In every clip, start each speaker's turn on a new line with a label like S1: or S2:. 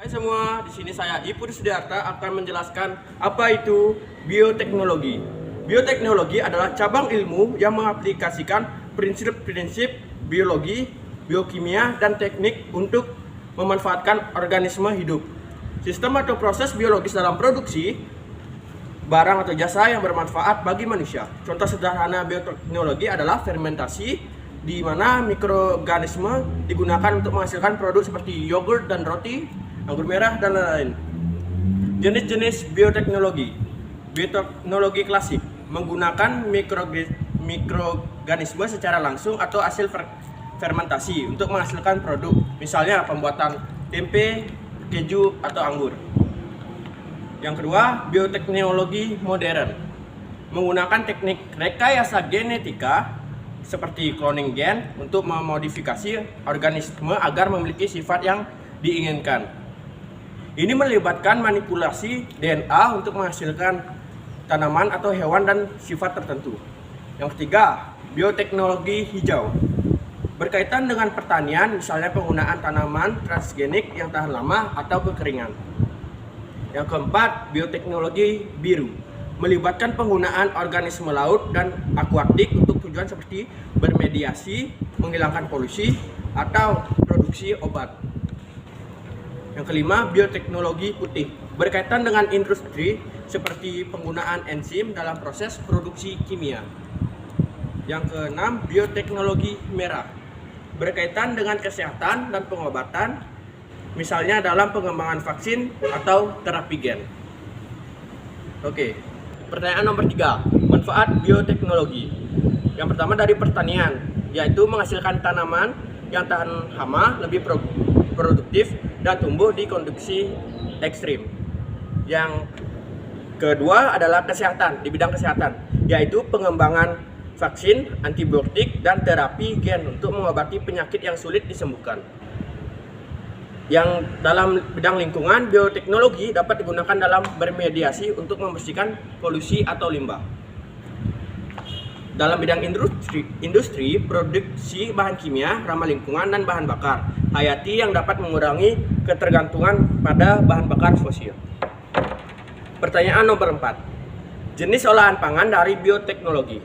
S1: semua, di sini saya Ipur Sudiarta akan menjelaskan apa itu bioteknologi. Bioteknologi adalah cabang ilmu yang mengaplikasikan prinsip-prinsip biologi, biokimia, dan teknik untuk memanfaatkan organisme hidup. Sistem atau proses biologis dalam produksi barang atau jasa yang bermanfaat bagi manusia. Contoh sederhana bioteknologi adalah fermentasi, di mana mikroorganisme digunakan untuk menghasilkan produk seperti yogurt dan roti, anggur merah, dan lain-lain. Jenis-jenis bioteknologi. Bioteknologi klasik menggunakan mikroorganisme secara langsung atau hasil fermentasi untuk menghasilkan produk, misalnya pembuatan tempe, keju, atau anggur. Yang kedua, bioteknologi modern menggunakan teknik rekayasa genetika seperti cloning gen untuk memodifikasi organisme agar memiliki sifat yang diinginkan. Ini melibatkan manipulasi DNA untuk menghasilkan tanaman atau hewan dan sifat tertentu. Yang ketiga, bioteknologi hijau berkaitan dengan pertanian, misalnya penggunaan tanaman transgenik yang tahan lama atau kekeringan. Yang keempat, bioteknologi biru melibatkan penggunaan organisme laut dan akuatik untuk tujuan seperti bermediasi, menghilangkan polusi, atau produksi obat. Yang kelima, bioteknologi putih berkaitan dengan industri seperti penggunaan enzim dalam proses produksi kimia. Yang keenam, bioteknologi merah berkaitan dengan kesehatan dan pengobatan, misalnya dalam pengembangan vaksin atau terapi gen. Oke. Pertanyaan nomor 3, manfaat bioteknologi. Yang pertama dari pertanian, yaitu menghasilkan tanaman yang tahan hama, lebih produktif, dan tumbuh di kondisi ekstrim. Yang kedua adalah kesehatan, di bidang kesehatan, yaitu pengembangan vaksin, antibiotik, dan terapi gen untuk mengobati penyakit yang sulit disembuhkan. Yang dalam bidang lingkungan, bioteknologi dapat digunakan dalam bermediasi untuk membersihkan polusi atau limbah. Dalam bidang industri, produksi bahan kimia, ramah lingkungan, dan bahan bakar hayati yang dapat mengurangi ketergantungan pada bahan bakar fosil. Pertanyaan nomor 4, jenis olahan pangan dari bioteknologi.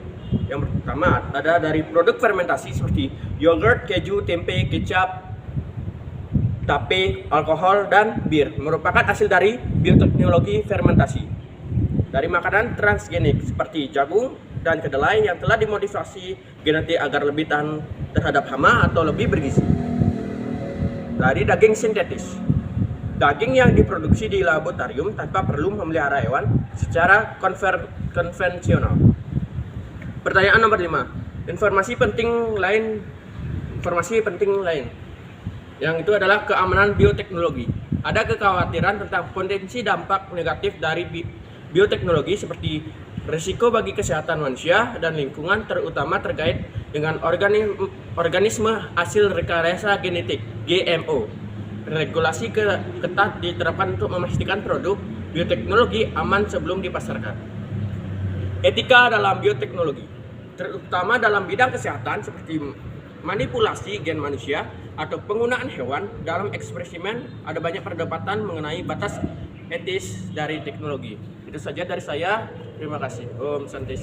S1: Yang pertama ada dari produk fermentasi seperti yogurt, keju, tempe, kecap, tape, alkohol, dan bir merupakan hasil dari bioteknologi fermentasi. Dari makanan transgenik seperti jagung dan kedelai yang telah dimodifikasi genetik agar lebih tahan terhadap hama atau lebih bergizi. Dari daging sintetis, daging yang diproduksi di laboratorium tanpa perlu memelihara hewan secara konvensional. Pertanyaan nomor 5, informasi penting lain. Yang itu adalah keamanan bioteknologi. Ada kekhawatiran tentang potensi dampak negatif dari bioteknologi seperti risiko bagi kesehatan manusia dan lingkungan, terutama terkait dengan organisme hasil rekayasa genetik (GMO). Regulasi ketat diterapkan untuk memastikan produk bioteknologi aman sebelum dipasarkan. Etika dalam bioteknologi, terutama dalam bidang kesehatan seperti manipulasi gen manusia atau penggunaan hewan dalam eksperimen, ada banyak perdebatan mengenai batas etis dari teknologi. Itu saja dari saya. Terima kasih. Om santai.